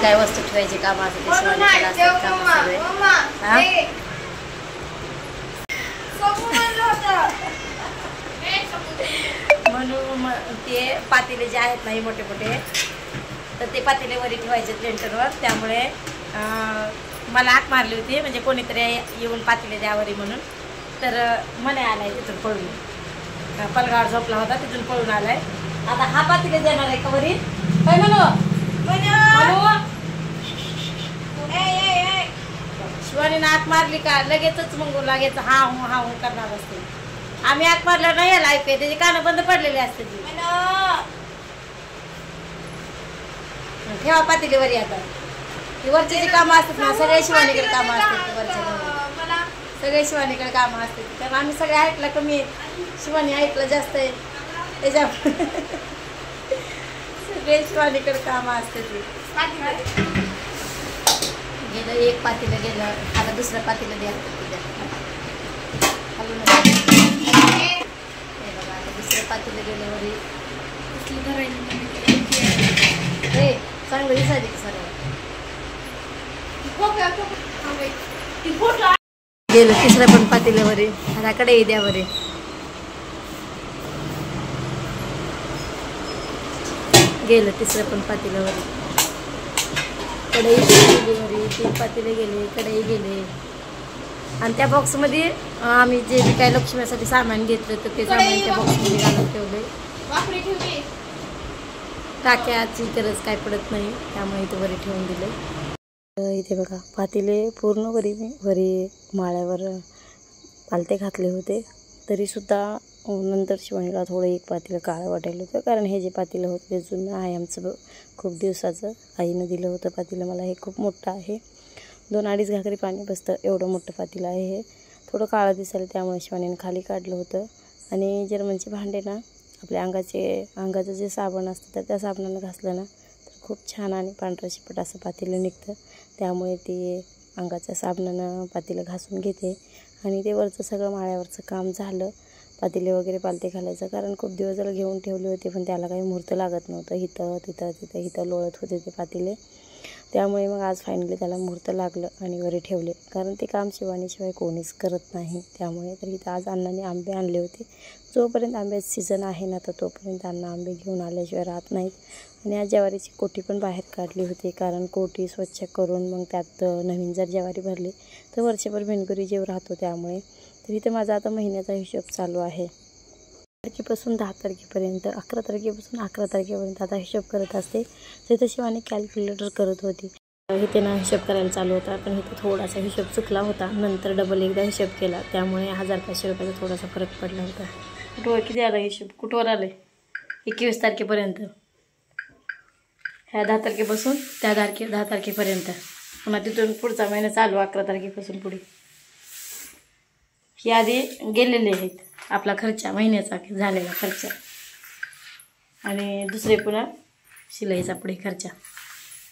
काय वस्तू ठेवायची काम असते ते शिवानीकडे असतात काम सगळे. म्हणून ते पातेले जे आहेत ना हे मोठे मोठे, तर ते पातेले वरी ठेवायचे लेंटरवर. त्यामुळे मला हाक मारली होती, म्हणजे कोणीतरी येऊन पातेले द्यावरी म्हणून. तर मने आलाय तिथून पळून, पलगावर झोपला होता तिथून पळून आलाय. आता हा पातेले देणार आहे का वरी? काय म्हणू शिवानीने हाक मारली का लगेचच मग लगेच हा हू करणार असते. आम्ही हाक मारल्यावर नाही यायला ऐकू, त्याचे कान बंद पडलेले असते. ठेवा पातेली वरी. आता ती वरची जी कामं असतात ना सगळे शिवानीकडे कामं असतात. वरच्या सगळे शिवानीकडे कामं असतात, कारण आम्ही सगळे ऐकलं कमी, शिवानी ऐकलं जास्त आहे त्याच्या सगळे शिवानीकडे कामं असतात. गेलं एक पातेलं गेलं, आता दुसरं पातेलं द्या. दुसरं पातेलं गेलं वरी हे चांगलं दिसायचं की सगळं. गेलं तिसरं पण पातेलं वरी. आता कडे द्या वरी. गेलं तिसरं पण पातेलं वरी. कढई गेली वरी, 3 पातेले गेले, कढई गेले. आणि त्या बॉक्समध्ये आम्ही जे काय लक्ष्मीसाठी सामान घेतलं तर ते सामान त्या बॉक्समध्ये घालून ठेवले. टाक्याची गरज काय पडत नाही, त्यामुळे इथे वरी ठेवून दिले. इथे बघा पातेले पूर्ण वरी माळ्यावर पालते घातले होते, तरीसुद्धा नंतर शिवानीला थोडं एक पातेलं काळं वाटायला होतं, कारण हे जे पातेलं होतं ते जुनं आहे आमचं, खूप दिवसाचं. आईनं दिलं होतं पातेलं मला. हे खूप मोठं आहे, 2-2.5 घागरी पाणी बसतं एवढं मोठं पातेलं आहे हे. थोडं काळं दिसायला त्यामुळे शिवानीने खाली काढलं होतं. आणि जर्मनचे भांडे ना आपल्या अंगाचं जे साबण असतं तर त्या साबणानं घासलं ना तर खूप छान आणि पांढरं शिपट असं पातेलं निघतं. त्यामुळे ते अंगाच्या साबणानं पातेलं घासून घेते. आणि ते वरचं सगळं माळ्यावरचं काम झालं. पातेले वगैरे पालते घालायचं, कारण खूप दिवस झालं घेऊन ठेवले होते, पण त्याला काही मुहूर्त लागत नव्हतं. इथं लोळत होते ते पातेले. त्यामुळे मग आज फायनली त्याला मुहूर्त लागलं आणि वरी ठेवले, कारण ते काम शिवानीशिवाय कोणीच करत नाही. त्यामुळे तर इथं आज अण्णाने आंबे आणले होते. जोपर्यंत आंब्याचं सीझन आहे ना तर तोपर्यंत अण्णा आंबे घेऊन आल्याशिवाय राहत नाहीत. आणि आज ज्वारीची कोठी पण बाहेर काढली होती, कारण कोठी स्वच्छ करून मग त्यात नवीन जर ज्वारी भरली तर वर्षभर भेनगुरी जीव राहतो. त्यामुळे तर इथं माझा आता महिन्याचा हिशोब चालू आहे. तारखेपासून 10 तारखेपर्यंत, 11 तारखेपासून 11 तारखेपर्यंत आता हिशोब करत असते. तर इथं शिवानी कॅल्क्युलेटर करत होती. इथे ना हिशोब करायला चालू होता, पण इथं थोडासा हिशोब चुकला होता. नंतर डबल एकदा हिशोब केला, त्यामुळे 1000-500 रुपयाचा थोडासा फरक पडला होता. कुठवर किती आला हिशोब? कुठवर आले? 21 तारखेपर्यंत. ह्या 10 तारखेपासून त्या 10 तारखेपर्यंत. पुन्हा तिथून पुढचा महिना चालू 11 तारखेपासून पुढे. ही आधी गेलेले आहेत आपला खर्च, महिन्याचा झालेला खर्च. आणि दुसरे पुन्हा शिलाईचा पुढे खर्च.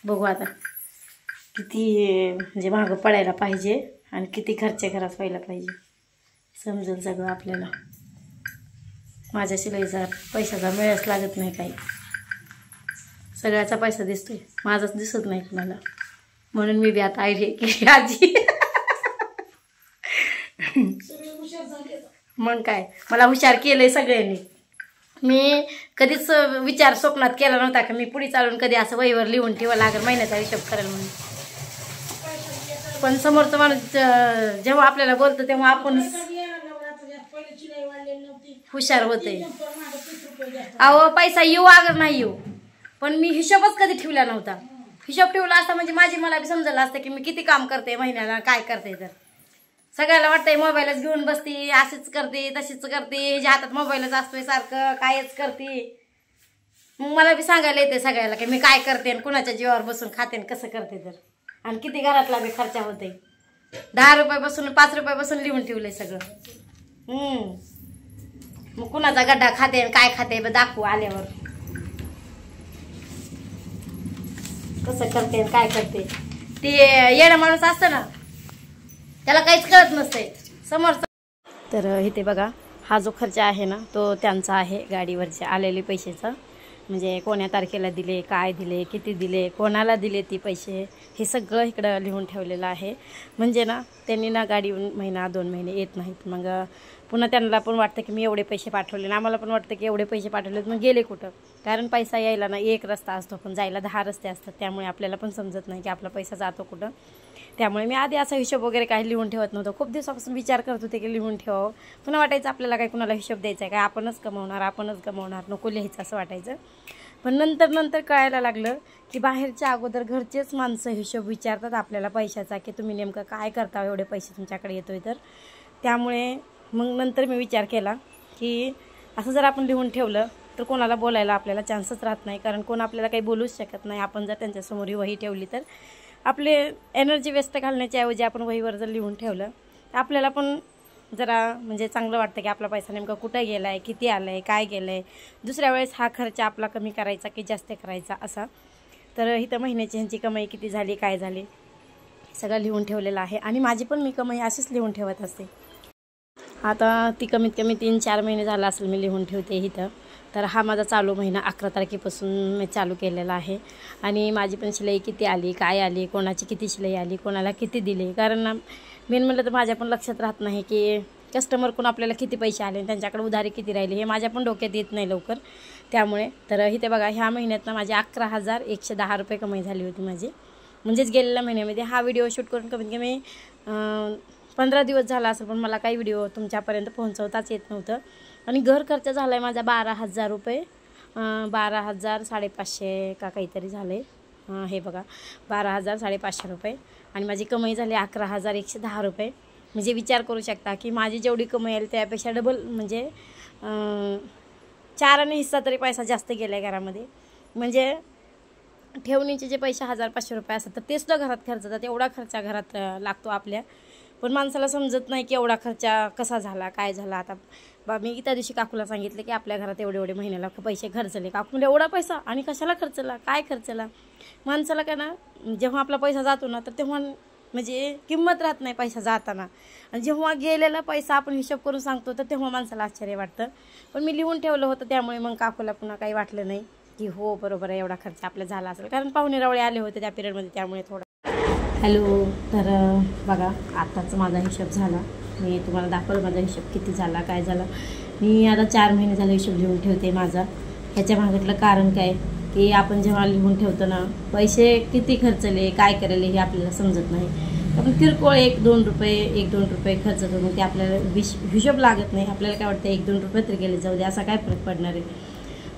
बघू आता किती म्हणजे मागं पडायला पाहिजे आणि किती खर्च घरात व्हायला पाहिजे, समजेल सगळं आपल्याला. माझ्या शिलाईचा पैशाचा मिळच लागत नाही काही. सगळ्याचा पैसा दिसतोय, माझाच दिसत नाही कुणाला. म्हणून मी बी आता आयडिया केली आजी. मग काय, मला हुशार केलंय सगळ्यांनी. मी कधीच विचार स्वप्नात केला नव्हता की मी पुढे चालून कधी असं वहीवर लिहून ठेवा लागेल महिन्याचा हिशोब करायला म्हणून. पण समोरचं माणूस जेव्हा आपल्याला बोलतो तेव्हा आपण हुशार होते. अहो पैसा येऊ अगर नाही येऊ, पण मी हिशोबच कधी ठेवला नव्हता. हिशोब ठेवला असता म्हणजे मला बी समजलं असतं की मी किती काम करते महिन्याला, काय करते. तर सगळ्याला वाटतंय मोबाईलच घेऊन बसते, अशीच करते तशीच करते, ज्या हातात मोबाईलच असतोय सारखं, कायच करते. मग मला बी सांगायला येते सगळ्याला की मी काय करते आणि कुणाच्या जीवावर बसून खाते आणि कसं करते. तर आणि किती घरातला बी खर्च होते. 10 रुपयापासून 5 रुपयापासून लिहून ठेवलंय सगळं. मग कुणाचा गड्डा खाते आणि काय खाते दाखवू आल्यावर, कसं करते आणि काय करते. ते येणं माणूस असतं ना त्याला काहीच कळत नसतंय समोरचं. तर इथे बघा हा जो खर्च आहे ना तो त्यांचा आहे गाडीवरच्या आलेले पैशाचा. म्हणजे कोण्या तारखेला दिले, काय दिले, किती दिले, कोणाला दिले ती पैसे, हे सगळं इकडं लिहून ठेवलेलं आहे. म्हणजे ना त्यांनी ना गाडीहून महिना 2 महिने येत नाहीत. मग पुन्हा त्यांना पण वाटतं की मी एवढे पैसे पाठवले आणि आम्हाला पण वाटतं की एवढे पैसे पाठवलेत मग गेले कुठं. कारण पैसा यायला ना एक रस्ता असतो पण जायला 10 रस्ते असतात. त्यामुळे आपल्याला पण समजत नाही की आपला पैसा जातो कुठं. त्यामुळे मी आधी असा हिशोब वगैरे काही लिहून ठेवत नव्हतं. खूप दिवसापासून विचार करत होते की लिहून ठेवावं. पुन्हा वाटायचं आपल्याला काय कुणाला हिशोब द्यायचा आहे काय, आपणच कमवणार, नको लिहायचं असं वाटायचं. पण नंतर कळायला लागलं की बाहेरच्या अगोदर घरचेच माणसं हिशोब विचारतात आपल्याला पैशाचा, की तुम्ही नेमकं काय करता एवढे पैसे तुमच्याकडे येतोय तर. त्यामुळे मग नंतर मी विचार केला की असं जर आपण लिहून ठेवलं तर कोणाला बोलायला आपल्याला चान्सच राहत नाही. कारण कोण आपल्याला काही बोलूच शकत नाही. आपण जर त्यांच्यासमोर ही वही ठेवली तर आपले एनर्जी वेस्ट घालण्याच्या ऐवजी आपण वहीवर जर लिहून ठेवलं तर आपल्याला पण जरा म्हणजे चांगलं वाटतं की आपला पैसा नेमका कुठं गेला आहे, किती आलं आहे, काय गेलं आहे, दुसऱ्या वेळेस हा खर्च आपला कमी करायचा की जास्त करायचा असा. तर इथं महिन्याची ह्यांची कमाई किती झाली, काय झाली सगळं लिहून ठेवलेलं आहे. आणि माझी पण मी कमाई अशीच लिहून ठेवत असते. आता ती कमीत कमी 3-4 महिने झाला असेल मी लिहून ठेवते इथं. तर हा माझा चालू महिना 11 तारखेपासून मी चालू केलेला आहे. आणि माझी पण शिलाई किती आली, काय आली, कोणाची किती शिलाई आली, कोणाला किती दिली. कारण मेन म्हटलं तर माझ्या पण लक्षात राहत नाही की कस्टमरकडून आपल्याला किती पैसे आले, त्यांच्याकडे उधारी किती राहिली, हे माझ्या पण डोक्यात येत नाही लवकर. त्यामुळे तर इथे बघा ह्या महिन्यात ना माझी 11,110 रुपये कमाई झाली होती माझी. म्हणजेच गेलेल्या महिन्यामध्ये हा व्हिडिओ शूट करून कमीत कमी 15 दिवस झाला असेल, पण मला काही व्हिडिओ तुमच्यापर्यंत पोहोचवताच येत नव्हतं. आणि घर खर्च झाला आहे माझा 12,000 रुपये, 12,000 550 का काहीतरी झाले. हे बघा 12,000 550 रुपये. आणि माझी कमाई झाली 11,110 रुपये. म्हणजे विचार करू शकता की माझी जेवढी कमाई आली त्यापेक्षा डबल, म्हणजे 4 आणि हिस्सा तरी पैसा जास्त गेला आहे घरामध्ये. म्हणजे ठेवणीचे जे पैसे 1,500 रुपये असतात तर ते सुद्धा घरात खर्च जातात. एवढा खर्च घरात लागतो आपल्या. पण माणसाला समजत नाही की एवढा खर्च कसा झाला, काय झाला. आता मी त्या दिवशी काकूला सांगितलं की आपल्या घरात एवढे महिन्याला पैसे खर्चले. काकू म्हणजे एवढा पैसा आणि कशाला खर्चला, काय खर्चला. माणसाला का ना जेव्हा आपला पैसा जातो ना तर तेव्हा म्हणजे किंमत राहत नाही पैसा जाताना. आणि जेव्हा गेलेला पैसा आपण हिशोब करून सांगतो तर तेव्हा माणसाला आश्चर्य वाटतं. पण मी लिहून ठेवलं होतं त्यामुळे मग काकूला पुन्हा काही वाटलं नाही की हो बरोबर आहे एवढा खर्च आपला झाला असेल. कारण पाहुणे रावळे आले होते त्या पिरियडमध्ये, त्यामुळे थोडं. हॅलो, तर बघा आत्ताच माझा हिशोब झाला. मी तुम्हाला दाखवलं माझा हिशोब किती झाला, काय झाला. मी आता 4 महिने झाले हिशोब लिहून ठेवते माझा. ह्याच्या मागतलं कारण काय की आपण जेव्हा लिहून ठेवतो ना पैसे किती खर्चले, काय करेले हे आपल्याला समजत नाही. आपण किरकोळ 1-2 रुपये खर्च होतो, मग ते आपल्याला हिशोब लागत नाही. आपल्याला काय वाटतं 1-2 रुपये तरी गेले जाऊ दे, असा काय फरक पडणार आहे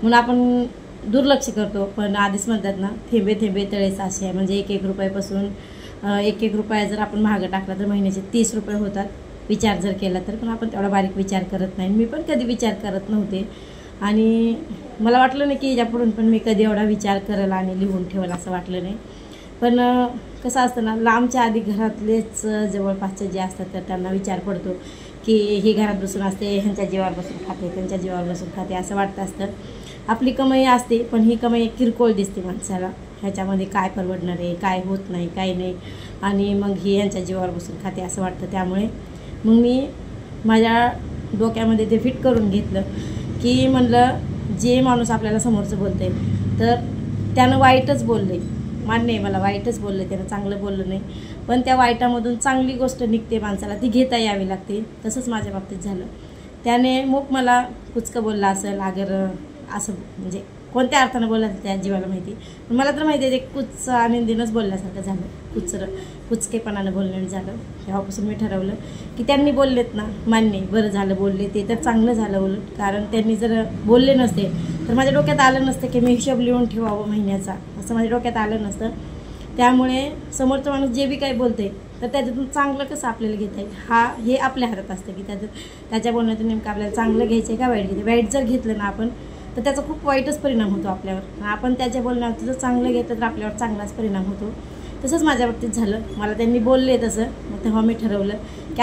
म्हणून आपण दुर्लक्ष करतो. पण आधीच म्हणतात ना थेंबे थेंबे तळे साचे. म्हणजे 1-1 रुपयापासून 1-1 रुपया जर आपण महाग टाकला तर महिन्याचे 30 रुपये होतात विचार जर केला तर. पण आपण तेवढा बारीक विचार करत नाही. मी पण कधी विचार करत नव्हते आणि मला वाटलं नाही की याच्यापुढून पण मी कधी एवढा विचार करेल आणि लिहून ठेवेल असं वाटलं नाही. पण कसं असतं ना लांबच्या आधी घरातलेच जवळपासचे जे असतात तर त्यांना विचार पडतो की ही घरात बसून असते, ह्यांच्या जीवावर बसून खाते, त्यांच्या जीवावर बसून खाते असं वाटतं असतं. आपली कमाई असते पण ही कमाई किरकोळ दिसते माणसाला. ह्याच्यामध्ये काय परवडणार आहे, काय होत नाही, काय नाही. आणि मग ही ह्यांच्या जीवावर बसून खाते असं वाटतं. त्यामुळे मग मी माझ्या डोक्यामध्ये ते फिट करून घेतलं की म्हणलं जे माणूस आपल्याला समोरचं बोलते तर त्यानं वाईटच बोलले, मान्य आहे मला वाईटच बोललं त्यानं, चांगलं बोललं नाही. पण त्या वाईटामधून चांगली गोष्ट निघते माणसाला, ती घेता यावी लागते. तसंच माझ्या बाबतीत झालं. त्याने मग मला कुचकं बोलला असेल अगर असं म्हणजे कोणत्या अर्थानं बोलला त्या जीवाला माहिती. पण मला तर माहिती आहे ते कुच आनंदीनंच बोलल्यासारखं झालं, कुचकेपणानं बोलणं झालं. तेव्हापासून मी ठरवलं की त्यांनी बोललेत ना मान्य, बरं झालं बोलले ते तर चांगलं झालं उलट. कारण त्यांनी जर बोलले नसते तर माझ्या डोक्यात आलं नसतं की मी हिशोब लिहून ठेवावं महिन्याचा, असं माझ्या डोक्यात आलं नसतं. त्यामुळे समोरचा माणूस जे बी काही बोलते तर त्याच्यातून चांगलं कसं आपल्याला घेता येईल हे आपल्या हातात असतं की त्याच्या बोलण्यातून नेमकं आपल्याला चांगलं घ्यायचं आहे का वाईट घ्यायचं. वाईट जर घेतलं ना आपण तर त्याचा खूप वाईटच परिणाम होतो आपल्यावर. आपण त्याच्या बोलण्यावर जर चांगलं घेतलं तर आपल्यावर चांगलाच परिणाम होतो. तसंच माझ्या बाबतीत झालं. मला त्यांनी बोलले तसं, मग तेव्हा मी ठरवलं की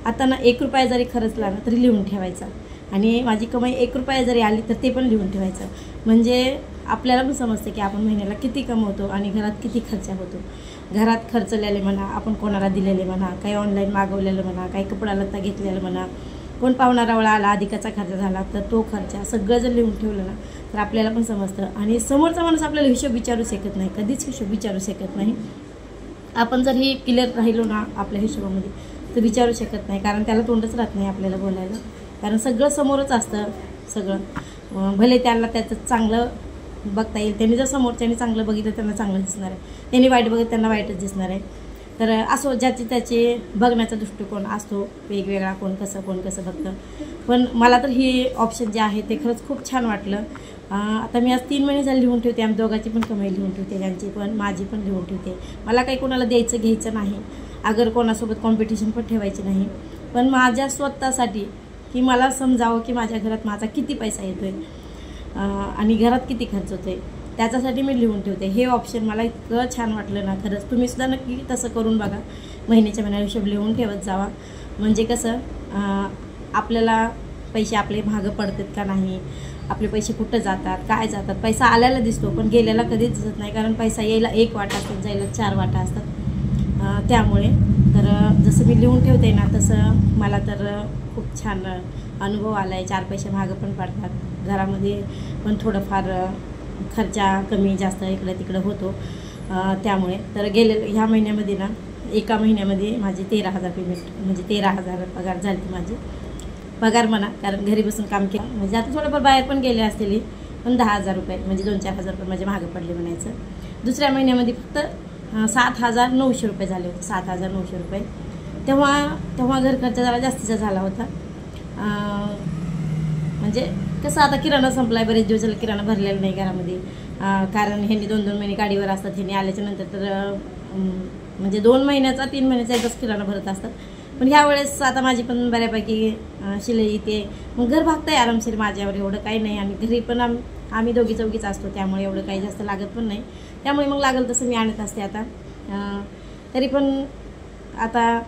आता ना 1 रुपया जरी खर्चला ना तरी लिहून ठेवायचा. आणि माझी कमाई 1 रुपया जरी आली तर ते पण लिहून ठेवायचं. म्हणजे आपल्याला पण समजतं की आपण महिन्याला किती कमवतो आणि घरात किती खर्च होतो. घरात खर्चलेले म्हणा, आपण कोणाला दिलेले म्हणा, काही ऑनलाईन मागवलेलं म्हणा, काही कपडा लत्ता घेतलेलं म्हणा, कोण पाहुणारावळा आला, अधिकाचा खर्च झाला तर तो खर्च सगळं जर लिहून ठेवलं ना तर आपल्याला पण समजतं. आणि समोरचा माणूस आपल्याला हिशोब विचारू शकत नाही, कधीच हिशोब विचारू शकत नाही. आपण जर ही क्लिअर राहिलो ना आपल्या हिशोबामध्ये तर विचारू शकत नाही, कारण त्याला तोंडच राहत नाही आपल्याला बोलायला, कारण सगळं समोरच असतं. सगळं भले त्याला त्याचं चांगलं बघता येईल, त्यांनी जर समोरच्याने चांगलं बघितलं त्यांना चांगलं दिसणार आहे, त्यांनी वाईट बघितलं त्यांना वाईटच दिसणार आहे. तर असो ज्याची त्याचे बघण्याचा दृष्टिकोन असतो वेगवेगळा, कोण कसं बघतं. पण मला तर ही ऑप्शन जे आहे ते खरंच खूप छान वाटलं. आता मी आज 3 महिने झाले लिहून ठेवते, आम्ही दोघांची पण कमाई लिहून ठेवते, त्यांची पण माझी पण लिहून ठेवते. मला काही कोणाला द्यायचं घ्यायचं नाही, अगर कोणासोबत कॉम्पिटिशन पण ठेवायची नाही, पण माझ्या स्वतःसाठी की मला समजावं की माझ्या घरात माझा किती पैसा येतो आहे आणि घरात किती खर्च होतो आहे, त्याच्यासाठी मी लिहून ठेवते. हे ऑप्शन मला इतकं छान वाटलं ना खरंच. तुम्हीसुद्धा नक्की तसं करून बघा, महिन्याच्या महिन्याला हिशोब लिहून ठेवत जावा. म्हणजे कसं आपल्याला पैसे आपले मागं पडतात का नाही, आपले पैसे कुठं जातात, काय जातात. पैसा आल्याला दिसतो पण गेल्याला कधीच दिसत नाही, कारण पैसा यायला 1 वाटा असतात, जायला 4 वाटा असतात. त्यामुळे तर जसं मी लिहून ठेवते ना तसं मला तर खूप छान अनुभव आला आहे. 4 पैसे मागं पण पडतात, घरामध्ये पण थोडंफार खर्चा कमी जास्त इकडं तिकडं होतो. त्यामुळे तर ह्या महिन्यामध्ये ना एका महिन्यामध्ये माझे 13,000 पेमेंट, म्हणजे 13,000 पगार झाली माझी. पगार म्हणा, कारण घरी बसून काम केलं, म्हणजे आता थोडंफार बाहेर पण गेले असतील, पण 10,000 रुपये म्हणजे 2-4,000 रुपये माझे मागं पडले म्हणायचं. दुसऱ्या महिन्यामध्ये फक्त 7,900 रुपये झाले होते, 7,900 रुपये. तेव्हा घर खर्च जरा जास्तीचा झाला होता. म्हणजे कसं आता किराणा संपला आहे, बरेच दिवस झाले किराणा भरलेला नाही घरामध्ये, कारण ह्यांनी 2-2 महिने गाडीवर असतात. ह्यांनी आल्याच्या नंतर तर म्हणजे 2 महिन्याचा 3 महिन्याचा एकदाच किराणा भरत असतात. पण ह्या वेळेस आता माझी पण बऱ्यापैकी शिलाई ते मग घर भागतं आहे आरामशीर माझ्यावर, एवढं काही नाही. आणि घरी पण आम्ही दोघी-चौघीच असतो, त्यामुळे एवढं काही जास्त लागत पण नाही. त्यामुळे मग लागेल तसं मी आणत असते आता. तरी पण आता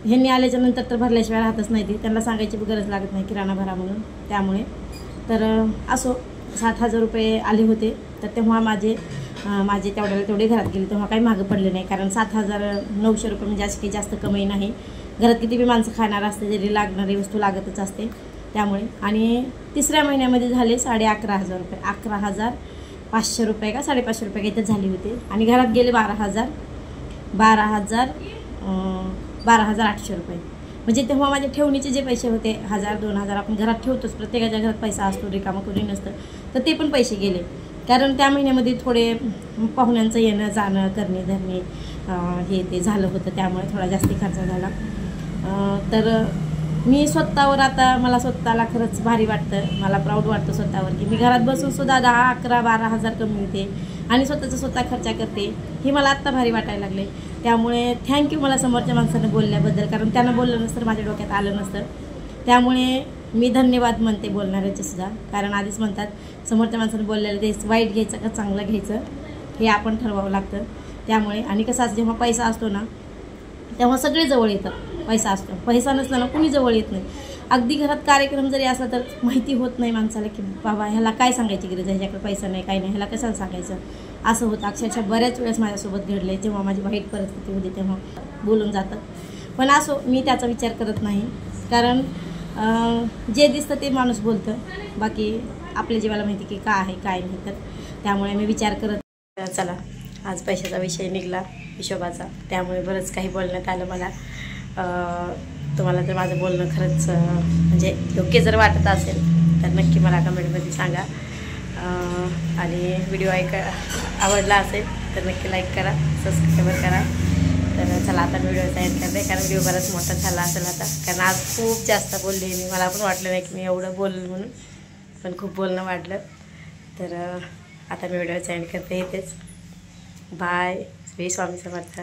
ह्यांनी आल्याच्या नंतर तर भरल्याशिवाय राहतच नाही, ती त्यांना सांगायची गरज लागत नाही किराणा भरा म्हणून. त्यामुळे तर असो 7,000 रुपये आले होते, तर तेव्हा माझे तेवढे घरात गेले, तेव्हा काही मागं पडले नाही, कारण 7,900 रुपये म्हणजे अशी काही जास्त कमाई नाही. घरात किती बी माणसं खाणार असते, जरी लागणारी वस्तू लागतच असते. त्यामुळे आणि तिसऱ्या महिन्यामध्ये झाले 11,500 रुपये, 11,500 रुपये का 550 रुपये काही तर झाले होते. आणि घरात गेले 12,800 रुपये. म्हणजे तेव्हा माझे ठेवणीचे जे पैसे होते 1,000-2,000 आपण घरात ठेवतोच, प्रत्येकाच्या घरात पैसा असतो, रिकामा कोणी नसतं, तर ते पण पैसे गेले. कारण त्या महिन्यामध्ये थोडे पाहुण्यांचं येणं जाणं करणे धरणे हे ते झालं होतं, त्यामुळे थोडा जास्ती खर्च झाला. तर मी स्वतःवर आता मला स्वतःला खरंच भारी वाटतं, मला प्राऊड वाटतं स्वतःवर की मी घरात बसूनसुद्धा 10, 11, 12,000 कमी होते आणि स्वतः खर्च करते. हे मला आत्ता भारी वाटायला लागले. त्यामुळे थँक्यू मला समोरच्या माणसानं बोलल्याबद्दल, कारण त्यांना बोललं नसतं माझ्या डोक्यात आलं नसतं. त्यामुळे मी धन्यवाद म्हणते बोलणाऱ्याचे सुद्धा, कारण आधीच म्हणतात समोरच्या माणसानं बोललेलं ते वाईट घ्यायचं का चांगलं घ्यायचं हे आपण ठरवावं लागतं. त्यामुळे आणि कसं असं जेव्हा पैसा असतो ना तेव्हा सगळे जवळ येतात. पैसा असतो, पैसा नसताना कुणी जवळ येत नाही. अगदी घरात कार्यक्रम जरी असला तर माहिती होत नाही माणसाला की बाबा ह्याला काय सांगायची गरज आहे, ह्याच्याकडे पैसा नाही काही नाही, ह्याला कशाला सांगायचं, असं होतं. अक्षरशः बऱ्याच वेळेस माझ्यासोबत घडले, जेव्हा माझी वाईट परिस्थिती होती तेव्हा बोलून जातात. पण असो मी त्याचा विचार करत नाही, कारण जे दिसतं ते माणूस बोलतं, बाकी आपल्या जीवाला माहिती की काय आहे काय नाही. तर त्यामुळे मी विचार करत चला आज पैशाचा विषय निघाला हिशोबाचा, त्यामुळे बरंच काही बोलण्यात आलं मला. तुम्हाला तर माझं बोलणं खरंच म्हणजे योग्य जर वाटत असेल तर नक्की मला कमेंटमध्ये सांगा. आणि व्हिडिओ आवडला असेल तर नक्की लाईक करा, सबस्क्राईब करा. तर चला आता व्हिडिओ एंड करते, कारण व्हिडिओ बराच मोठा झाला असेल आता, कारण आज खूप जास्त बोलले मी, मला पण वाटलं नाही की मी एवढं बोललं म्हणून, पण खूप बोलणं वाटलं. तर आता मी व्हिडिओ एंड करते इथेच. बाय. श्री स्वामी समर्थ.